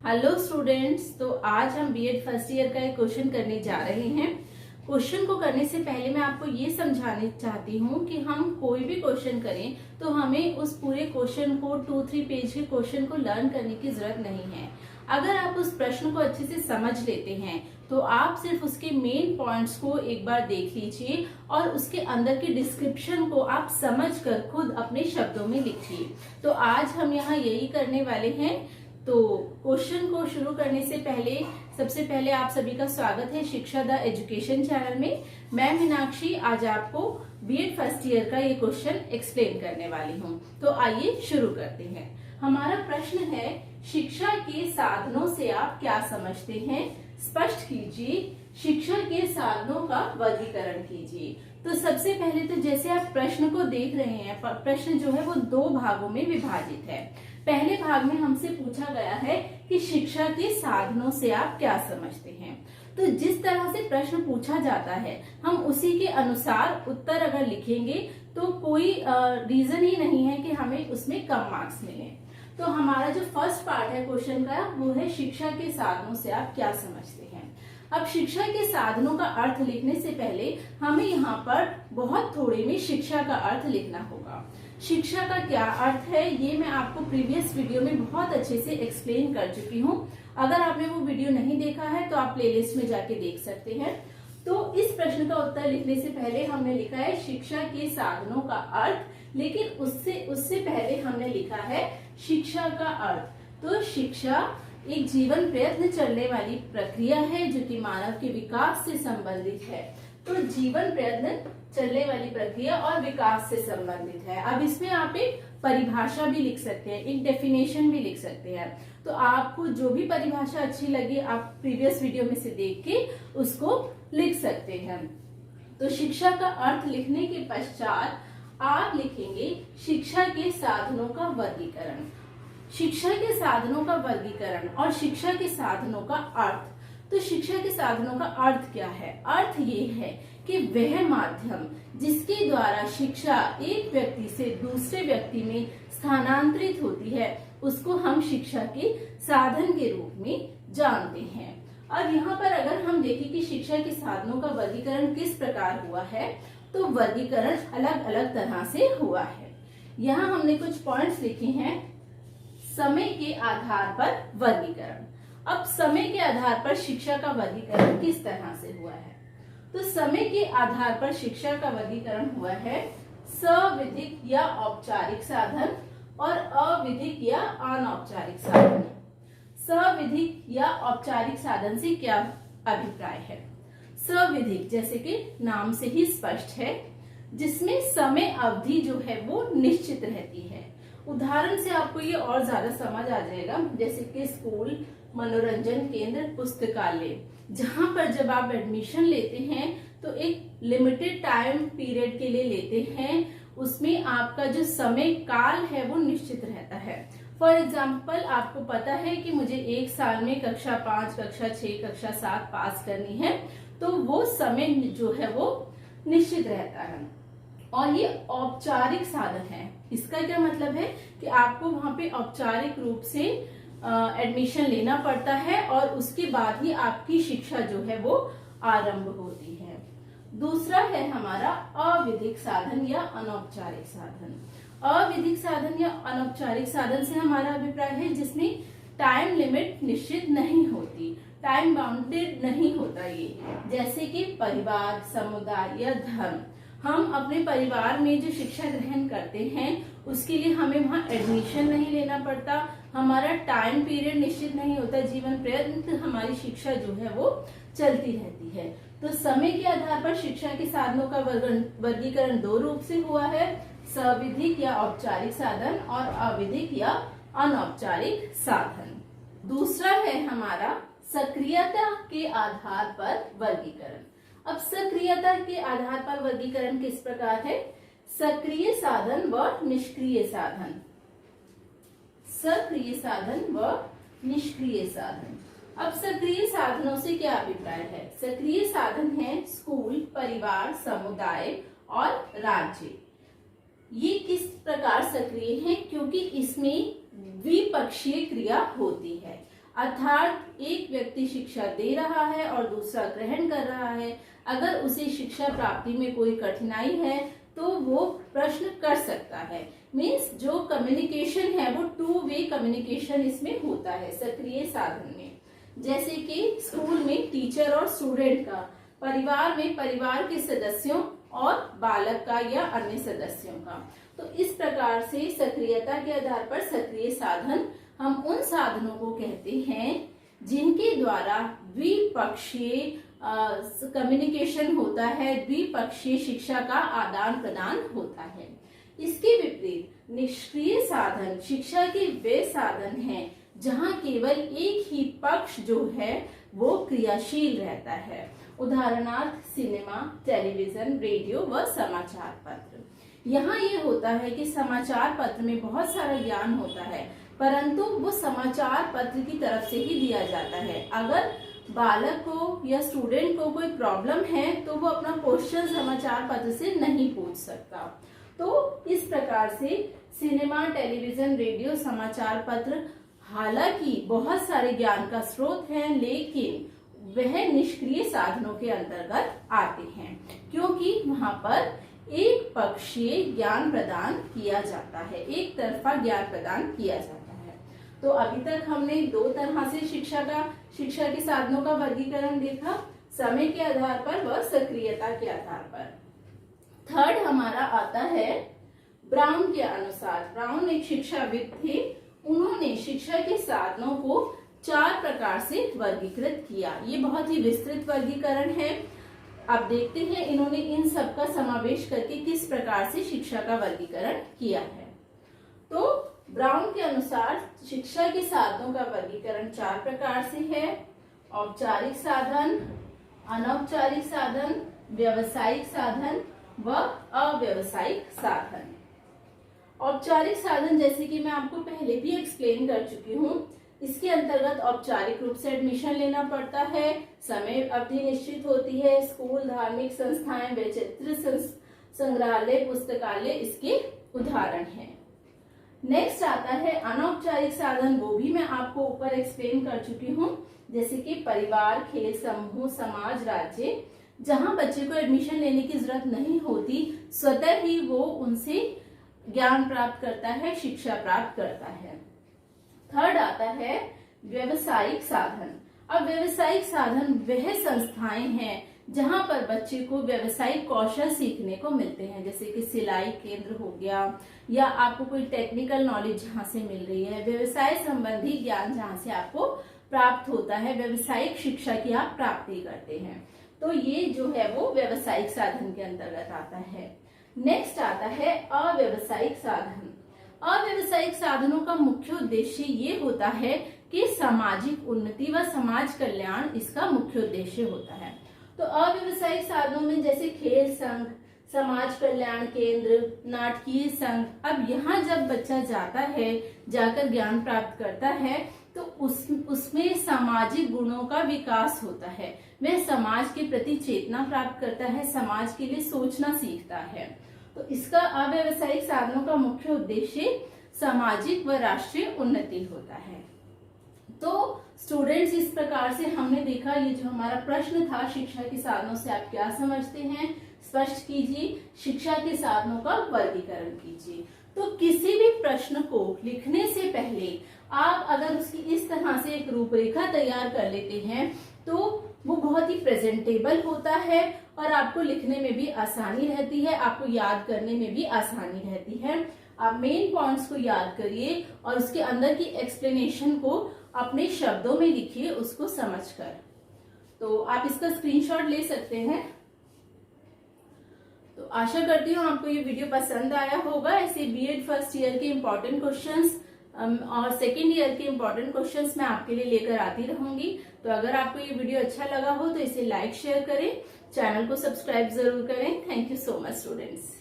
Hello students, तो आज हम बीएड फर्स्ट ईयर का एक क्वेश्चन करने जा रहे हैं। क्वेश्चन को करने से पहले मैं आपको ये समझाने चाहती हूँ कि हम कोई भी क्वेश्चन करें तो हमें उस पूरे क्वेश्चन को 2-3 पेज के क्वेश्चन को लर्न करने की जरूरत नहीं है। अगर आप उस प्रश्न को अच्छे से समझ लेते हैं तो आप सिर्फ उसके मेन पॉइंट्स को एक बार देख लीजिए और उसके अंदर की डिस्क्रिप्शन को आप समझकर खुद अपने शब्दों में लिखिए। तो आज हम यहाँ यही करने वाले हैं। तो क्वेश्चन को शुरू करने से पहले सबसे पहले आप सभी का स्वागत है शिक्षा द एजुकेशन चैनल में। मैं मीनाक्षी आज आपको बीएड फर्स्ट ईयर का ये क्वेश्चन एक्सप्लेन करने वाली हूँ। तो आइए शुरू करते हैं। हमारा प्रश्न है, शिक्षा के साधनों से आप क्या समझते हैं? स्पष्ट कीजिए। शिक्षा के साधनों का वर्गीकरण कीजिए। तो सबसे पहले तो जैसे आप प्रश्न को देख रहे हैं, प्रश्न जो है वो 2 भागों में विभाजित है। पहले भाग में हमसे पूछा गया है कि शिक्षा के साधनों से आप क्या समझते हैं। तो जिस तरह से प्रश्न पूछा जाता है हम उसी के अनुसार उत्तर अगर लिखेंगे तो कोई रीजन ही नहीं है कि हमें उसमें कम मार्क्स मिले। तो हमारा जो फर्स्ट पार्ट है क्वेश्चन का वो है, शिक्षा के साधनों से आप क्या समझते हैं। अब शिक्षा के साधनों का अर्थ लिखने से पहले हमें यहाँ पर बहुत थोड़े में शिक्षा का अर्थ लिखना होगा। शिक्षा का क्या अर्थ है ये मैं आपको प्रीवियस वीडियो में बहुत अच्छे से एक्सप्लेन कर चुकी हूँ। अगर आपने वो वीडियो नहीं देखा है तो आप प्लेलिस्ट में जाके देख सकते हैं। तो इस प्रश्न का उत्तर लिखने से पहले हमने लिखा है शिक्षा के साधनों का अर्थ, लेकिन उससे पहले हमने लिखा है शिक्षा का अर्थ। तो शिक्षा एक जीवन प्रयत्न चलने वाली प्रक्रिया है जो कि मानव के विकास से संबंधित है। तो जीवन प्रयत्न चलने वाली प्रक्रिया और विकास से संबंधित है। अब इसमें आप एक परिभाषा भी लिख सकते हैं, एक डेफिनेशन भी लिख सकते हैं। तो आपको जो भी परिभाषा अच्छी लगे आप प्रीवियस वीडियो में से देख के उसको लिख सकते हैं। तो शिक्षा का अर्थ लिखने के पश्चात आप लिखेंगे शिक्षा के साधनों का वर्गीकरण। शिक्षा के साधनों का वर्गीकरण और शिक्षा के साधनों का अर्थ। तो शिक्षा के साधनों का अर्थ क्या है? अर्थ ये है कि वह माध्यम जिसके द्वारा शिक्षा एक व्यक्ति से दूसरे व्यक्ति में स्थानांतरित होती है उसको हम शिक्षा के साधन के रूप में जानते हैं। अब यहाँ पर अगर हम देखें कि शिक्षा के साधनों का वर्गीकरण किस प्रकार हुआ है, तो वर्गीकरण अलग अलग तरह से हुआ है। यहाँ हमने कुछ पॉइंट्स लिखे हैं। समय के आधार पर वर्गीकरण। अब समय के आधार पर शिक्षा का वर्गीकरण किस तरह से हुआ है? तो समय के आधार पर शिक्षा का वर्गीकरण हुआ है सविधिक या औपचारिक साधन और अविधिक या अनौपचारिक साधन। सविधिक या औपचारिक साधन से क्या अभिप्राय है? सविधिक जैसे कि नाम से ही स्पष्ट है, जिसमें समय अवधि जो है वो निश्चित रहती है। उदाहरण से आपको ये और ज्यादा समझ आ जाएगा, जैसे कि स्कूल, मनोरंजन केंद्र, पुस्तकालय, जहां पर जब आप एडमिशन लेते हैं तो एक लिमिटेड टाइम पीरियड के लिए लेते हैं। उसमें आपका जो समय काल है वो निश्चित रहता है। फॉर एग्जाम्पल आपको पता है कि मुझे 1 साल में कक्षा 5, कक्षा 6, कक्षा 7 पास करनी है, तो वो समय जो है वो निश्चित रहता है। और ये औपचारिक साधन है। इसका क्या मतलब है कि आपको वहां पे औपचारिक रूप से एडमिशन लेना पड़ता है और उसके बाद ही आपकी शिक्षा जो है वो आरंभ होती है। दूसरा है हमारा अविधिक साधन या अनौपचारिक साधन। अविधिक साधन या अनौपचारिक साधन से हमारा अभिप्राय है जिसमें टाइम लिमिट निश्चित नहीं होती, टाइम बाउंडेड नहीं होता। ये जैसे कि परिवार, समुदाय या धर्म। हम अपने परिवार में जो शिक्षा ग्रहण करते हैं उसके लिए हमें वहाँ एडमिशन नहीं लेना पड़ता, हमारा टाइम पीरियड निश्चित नहीं होता, जीवन पर्यंत हमारी शिक्षा जो है वो चलती रहती है। तो समय के आधार पर शिक्षा के साधनों का वर्गीकरण 2 रूप से हुआ है, सविधिक या औपचारिक साधन और अविधिक या अनौपचारिक साधन। दूसरा है हमारा सक्रियता के आधार पर वर्गीकरण। अब सक्रियता के आधार पर वर्गीकरण किस प्रकार है? सक्रिय साधन व निष्क्रिय साधन। सक्रिय साधन व निष्क्रिय साधन। अब सक्रिय साधनों से क्या अभिप्राय है? सक्रिय साधन है स्कूल, परिवार, समुदाय और राज्य। ये किस प्रकार सक्रिय है? क्योंकि इसमें द्विपक्षीय क्रिया होती है। अर्थात एक व्यक्ति शिक्षा दे रहा है और दूसरा ग्रहण कर रहा है। अगर उसे शिक्षा प्राप्ति में कोई कठिनाई है तो वो प्रश्न कर सकता है। मीन्स जो कम्युनिकेशन है वो टू वे कम्युनिकेशन इसमें होता है सक्रिय साधन में। जैसे कि स्कूल में टीचर और स्टूडेंट का, परिवार में परिवार के सदस्यों और बालक का या अन्य सदस्यों का। तो इस प्रकार से सक्रियता के आधार पर सक्रिय साधन, हम उन साधनों को कहते हैं जिनके द्वारा द्विपक्षीय कम्युनिकेशन होता है, द्विपक्षीय शिक्षा का आदान प्रदान होता है। इसके विपरीत निष्क्रिय साधन शिक्षा के वे साधन हैं जहां केवल एक ही पक्ष जो है वो क्रियाशील रहता है। उदाहरणार्थ सिनेमा, टेलीविजन, रेडियो व समाचार पत्र। यहाँ ये होता है कि समाचार पत्र में बहुत सारा ज्ञान होता है, परंतु वो समाचार पत्र की तरफ से ही दिया जाता है। अगर बालक को या स्टूडेंट को कोई प्रॉब्लम है तो वो अपना क्वेश्चन समाचार पत्र से नहीं पूछ सकता। तो इस प्रकार से सिनेमा, टेलीविजन, रेडियो, समाचार पत्र हालांकि बहुत सारे ज्ञान का स्रोत है, लेकिन वह निष्क्रिय साधनों के अंतर्गत आते हैं, क्योंकि वहां पर एक पक्षीय ज्ञान प्रदान किया जाता है, एक तरफा ज्ञान प्रदान किया जाता है। तो अभी तक हमने दो तरह से शिक्षा के साधनों का वर्गीकरण देखा, समय के आधार पर व सक्रियता के आधार पर। थर्ड हमारा आता है ब्राउन के अनुसार। ब्राउन एक शिक्षाविद थे, उन्होंने शिक्षा के साधनों को 4 प्रकार से वर्गीकृत किया। ये बहुत ही विस्तृत वर्गीकरण है। आप देखते हैं इन्होंने इन सब का समावेश करके किस प्रकार से शिक्षा का वर्गीकरण किया है। तो ब्राउन के अनुसार शिक्षा के साधनों का वर्गीकरण 4 प्रकार से है। औपचारिक साधन, अनौपचारिक साधन, व्यावसायिक साधन व अव्यावसायिक साधन। औपचारिक साधन जैसे कि मैं आपको पहले भी एक्सप्लेन कर चुकी हूँ, इसके अंतर्गत औपचारिक रूप से एडमिशन लेना पड़ता है, समय अवधि निश्चित होती है, स्कूल, धार्मिक संस्थाएं, वैचित्र संग्रहालय, पुस्तकालय इसके उदाहरण हैं। नेक्स्ट आता है अनौपचारिक साधन, वो भी मैं आपको ऊपर एक्सप्लेन कर चुकी हूँ, जैसे कि परिवार, खेल समूह, समाज, राज्य, जहां बच्चे को एडमिशन लेने की जरूरत नहीं होती, स्वतः ही वो उनसे ज्ञान प्राप्त करता है, शिक्षा प्राप्त करता है। थर्ड आता है व्यवसायिक साधन। अब व्यवसायिक साधन वह संस्थाएं हैं जहां पर बच्चे को व्यवसायिक कौशल सीखने को मिलते हैं, जैसे कि सिलाई केंद्र हो गया, या आपको कोई टेक्निकल नॉलेज जहां से मिल रही है, व्यवसाय संबंधी ज्ञान जहां से आपको प्राप्त होता है, व्यवसायिक शिक्षा की आप प्राप्ति करते हैं। तो ये जो है वो व्यवसायिक साधन के अंतर्गत आता है। नेक्स्ट आता है अव्यवसायिक साधन। अव्यवसायिक साधनों का मुख्य उद्देश्य ये होता है कि सामाजिक उन्नति व समाज कल्याण इसका मुख्य उद्देश्य होता है। तो अव्यवसायिक साधनों में जैसे खेल संघ, समाज कल्याण केंद्र, नाटकीय संघ। अब यहाँ जब बच्चा जाता है, जाकर ज्ञान प्राप्त करता है, तो उसमें सामाजिक गुणों का विकास होता है, वह समाज के प्रति चेतना प्राप्त करता है, समाज के लिए सोचना सीखता है। तो इसका अव्यवसायिक साधनों का मुख्य उद्देश्य सामाजिक व राष्ट्रीय उन्नति होता है। तो स्टूडेंट्स, इस प्रकार से हमने देखा, ये जो हमारा प्रश्न था शिक्षा के साधनों से आप क्या समझते हैं, स्पष्ट कीजिए, शिक्षा के साधनों का वर्गीकरण कीजिए। तो किसी भी प्रश्न को लिखने से पहले आप अगर उसकी इस तरह से एक रूपरेखा तैयार कर लेते हैं तो वो बहुत ही प्रेजेंटेबल होता है और आपको लिखने में भी आसानी रहती है, आपको याद करने में भी आसानी रहती है। आप मेन पॉइंट्स को याद करिए और उसके अंदर की एक्सप्लेनेशन को अपने शब्दों में लिखिए, उसको समझकर। तो आप इसका स्क्रीनशॉट ले सकते हैं। तो आशा करती हूँ आपको ये वीडियो पसंद आया होगा। ऐसे बीएड फर्स्ट ईयर के इम्पोर्टेंट क्वेश्चंस और सेकेंड ईयर के इम्पोर्टेंट क्वेश्चंस मैं आपके लिए लेकर आती रहूंगी। तो अगर आपको ये वीडियो अच्छा लगा हो तो इसे लाइक शेयर करें, चैनल को सब्सक्राइब जरूर करें। Thank you so much students.